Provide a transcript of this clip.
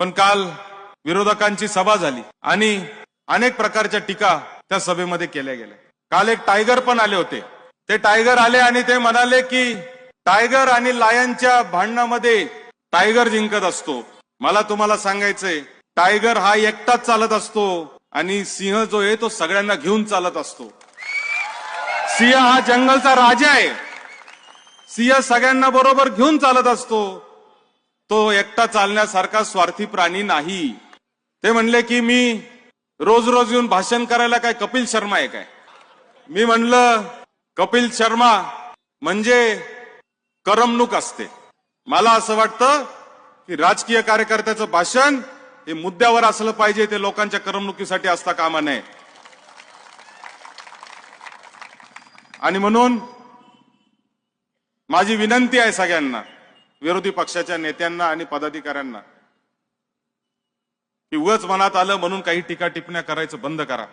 पण काल विरोधकांची सभा झाली आणि अनेक प्रकारच्या टीका त्या सभेमध्ये केल्या गेल्या। काल एक टायगर पण आले होते। ते टायगर आले आणि ते म्हणाले की टायगर आणि लायनच्या भांडणामध्ये टायगर जिंकत असतो। मला तुम्हाला सांगायचंय, टायगर हा एकटाच चालत असतो आणि सिंह जो आहे तो सगळ्यांना घेऊन चालत असतो। सिंह हा जंगलचा राजा आहे। सिंह सगळ्यांना बरोबर घेऊन चालत असतो। तो एकटा चालण्यासारखा स्वार्थी प्राणी नाही। ते म्हणले की मी रोज रोज येऊन भाषण करायला काय कपिल शर्मा आहे काय? मी म्हणलं कपिल शर्मा म्हणजे करमणूक असते। मला असं वाटतं की राजकीय कार्यकर्त्याचं भाषण हे मुद्द्यावर असलं पाहिजे, ते लोकांच्या करमणुकीसाठी असता कामा नये। आणि म्हणून माझी विनंती आहे सगळ्यांना, विरोधी पक्षाच्या नेत्यांना आणि पदाधिकाऱ्यांना, की उगाच मनात आलं म्हणून काही टीका टिप्पण्या करायचं बंद करा।